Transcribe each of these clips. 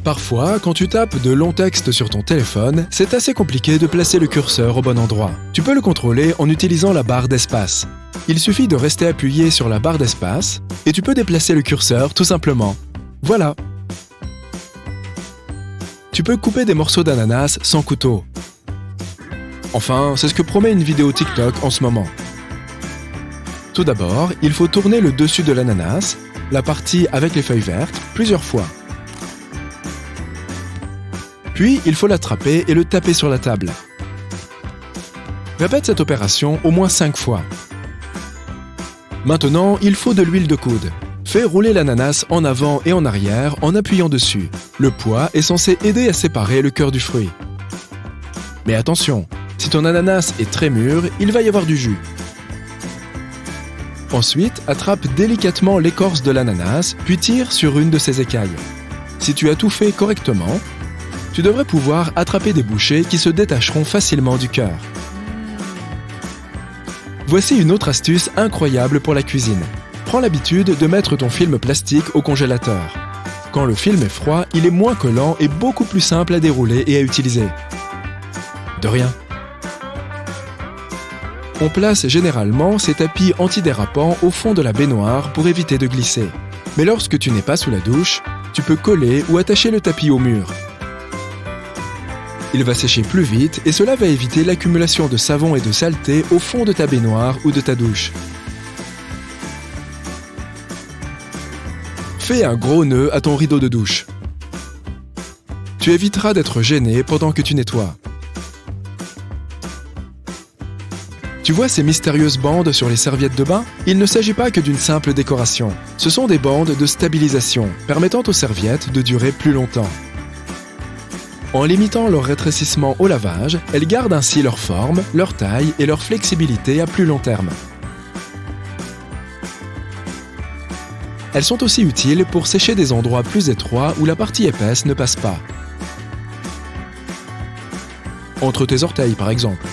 Parfois, quand tu tapes de longs textes sur ton téléphone, c'est assez compliqué de placer le curseur au bon endroit. Tu peux le contrôler en utilisant la barre d'espace. Il suffit de rester appuyé sur la barre d'espace et tu peux déplacer le curseur tout simplement. Voilà. Tu peux couper des morceaux d'ananas sans couteau. Enfin, c'est ce que promet une vidéo TikTok en ce moment. Tout d'abord, il faut tourner le dessus de l'ananas, la partie avec les feuilles vertes, plusieurs fois. Puis, il faut l'attraper et le taper sur la table. Répète cette opération au moins 5 fois. Maintenant, il faut de l'huile de coude. Fais rouler l'ananas en avant et en arrière en appuyant dessus. Le poids est censé aider à séparer le cœur du fruit. Mais attention, si ton ananas est très mûr, il va y avoir du jus. Ensuite, attrape délicatement l'écorce de l'ananas, puis tire sur une de ses écailles. Si tu as tout fait correctement, tu devrais pouvoir attraper des bouchées qui se détacheront facilement du cœur. Voici une autre astuce incroyable pour la cuisine. Prends l'habitude de mettre ton film plastique au congélateur. Quand le film est froid, il est moins collant et beaucoup plus simple à dérouler et à utiliser. De rien. On place généralement ces tapis antidérapants au fond de la baignoire pour éviter de glisser. Mais lorsque tu n'es pas sous la douche, tu peux coller ou attacher le tapis au mur. Il va sécher plus vite et cela va éviter l'accumulation de savon et de saleté au fond de ta baignoire ou de ta douche. Fais un gros nœud à ton rideau de douche. Tu éviteras d'être gêné pendant que tu nettoies. Tu vois ces mystérieuses bandes sur les serviettes de bain? Il ne s'agit pas que d'une simple décoration. Ce sont des bandes de stabilisation, permettant aux serviettes de durer plus longtemps. En limitant leur rétrécissement au lavage, elles gardent ainsi leur forme, leur taille et leur flexibilité à plus long terme. Elles sont aussi utiles pour sécher des endroits plus étroits où la partie épaisse ne passe pas. Entre tes orteils, par exemple.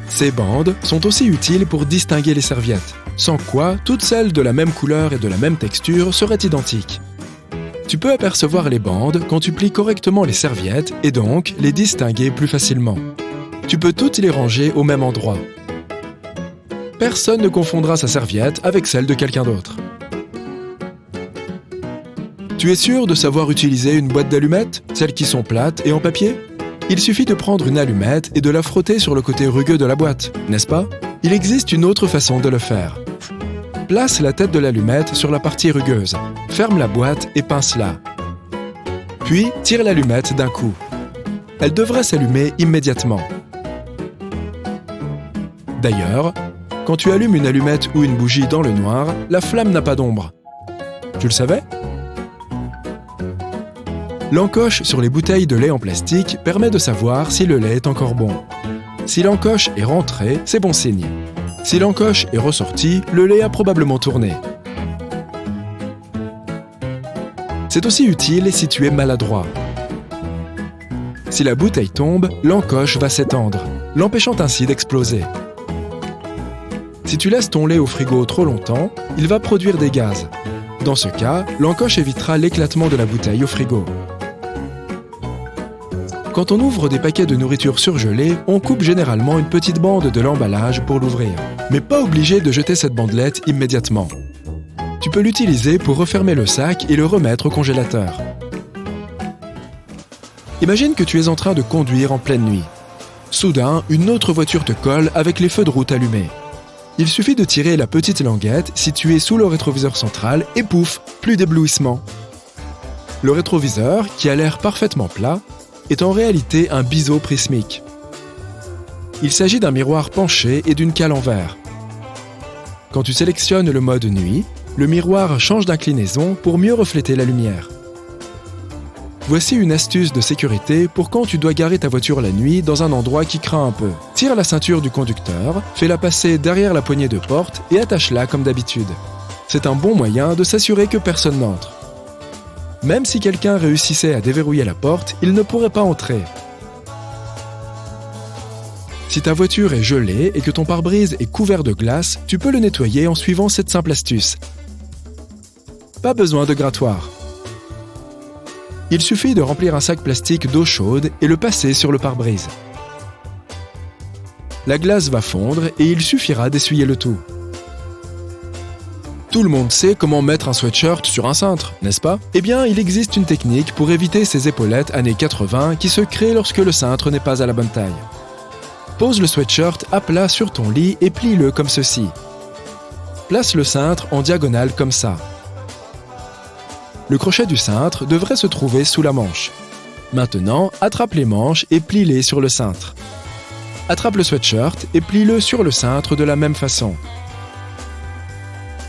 Ces bandes sont aussi utiles pour distinguer les serviettes, sans quoi toutes celles de la même couleur et de la même texture seraient identiques. Tu peux apercevoir les bandes quand tu plies correctement les serviettes et donc les distinguer plus facilement. Tu peux toutes les ranger au même endroit. Personne ne confondra sa serviette avec celle de quelqu'un d'autre. Tu es sûr de savoir utiliser une boîte d'allumettes, celles qui sont plates et en papier? Il suffit de prendre une allumette et de la frotter sur le côté rugueux de la boîte, n'est-ce pas? Il existe une autre façon de le faire. Place la tête de l'allumette sur la partie rugueuse, ferme la boîte et pince-la. Puis, tire l'allumette d'un coup. Elle devrait s'allumer immédiatement. D'ailleurs, quand tu allumes une allumette ou une bougie dans le noir, la flamme n'a pas d'ombre. Tu le savais? L'encoche sur les bouteilles de lait en plastique permet de savoir si le lait est encore bon. Si l'encoche est rentrée, c'est bon signe. Si l'encoche est ressortie, le lait a probablement tourné. C'est aussi utile si tu es maladroit. Si la bouteille tombe, l'encoche va s'étendre, l'empêchant ainsi d'exploser. Si tu laisses ton lait au frigo trop longtemps, il va produire des gaz. Dans ce cas, l'encoche évitera l'éclatement de la bouteille au frigo. Quand on ouvre des paquets de nourriture surgelée, on coupe généralement une petite bande de l'emballage pour l'ouvrir. Mais pas obligé de jeter cette bandelette immédiatement. Tu peux l'utiliser pour refermer le sac et le remettre au congélateur. Imagine que tu es en train de conduire en pleine nuit. Soudain, une autre voiture te colle avec les feux de route allumés. Il suffit de tirer la petite languette située sous le rétroviseur central et pouf, plus d'éblouissement. Le rétroviseur, qui a l'air parfaitement plat, est en réalité un biseau prismique. Il s'agit d'un miroir penché et d'une cale en verre. Quand tu sélectionnes le mode nuit, le miroir change d'inclinaison pour mieux refléter la lumière. Voici une astuce de sécurité pour quand tu dois garer ta voiture la nuit dans un endroit qui craint un peu. Tire la ceinture du conducteur, fais-la passer derrière la poignée de porte et attache-la comme d'habitude. C'est un bon moyen de s'assurer que personne n'entre. Même si quelqu'un réussissait à déverrouiller la porte, il ne pourrait pas entrer. Si ta voiture est gelée et que ton pare-brise est couvert de glace, tu peux le nettoyer en suivant cette simple astuce. Pas besoin de grattoir. Il suffit de remplir un sac plastique d'eau chaude et le passer sur le pare-brise. La glace va fondre et il suffira d'essuyer le tout. Tout le monde sait comment mettre un sweatshirt sur un cintre, n'est-ce pas? Eh bien, il existe une technique pour éviter ces épaulettes années 80 qui se créent lorsque le cintre n'est pas à la bonne taille. Pose le sweatshirt à plat sur ton lit et plie-le comme ceci. Place le cintre en diagonale comme ça. Le crochet du cintre devrait se trouver sous la manche. Maintenant, attrape les manches et plie-les sur le cintre. Attrape le sweatshirt et plie-le sur le cintre de la même façon.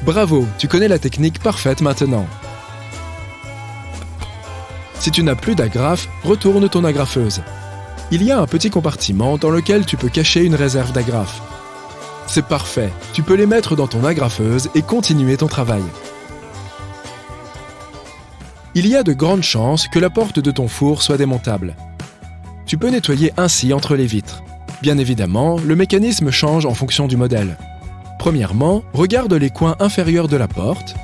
Bravo, tu connais la technique parfaite maintenant. Si tu n'as plus d'agrafe, retourne ton agrafeuse. Il y a un petit compartiment dans lequel tu peux cacher une réserve d'agrafes. C'est parfait, tu peux les mettre dans ton agrafeuse et continuer ton travail. Il y a de grandes chances que la porte de ton four soit démontable. Tu peux nettoyer ainsi entre les vitres. Bien évidemment, le mécanisme change en fonction du modèle. Premièrement, regarde les coins inférieurs de la porte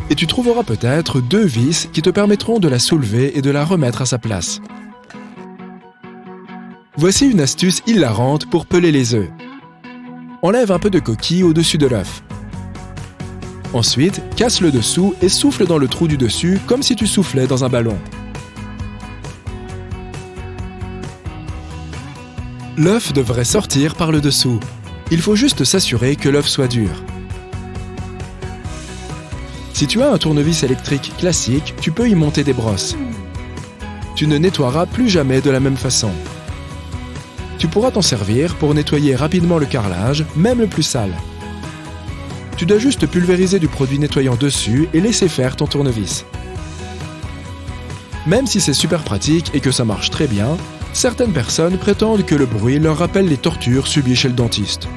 et tu trouveras peut-être 2 vis qui te permettront de la soulever et de la remettre à sa place. Voici une astuce hilarante pour peler les œufs. Enlève un peu de coquille au-dessus de l'œuf. Ensuite, casse le dessous et souffle dans le trou du dessus comme si tu soufflais dans un ballon. L'œuf devrait sortir par le dessous. Il faut juste s'assurer que l'œuf soit dur. Si tu as un tournevis électrique classique, tu peux y monter des brosses. Tu ne nettoieras plus jamais de la même façon. Tu pourras t'en servir pour nettoyer rapidement le carrelage, même le plus sale. Tu dois juste pulvériser du produit nettoyant dessus et laisser faire ton tournevis. Même si c'est super pratique et que ça marche très bien, certaines personnes prétendent que le bruit leur rappelle les tortures subies chez le dentiste.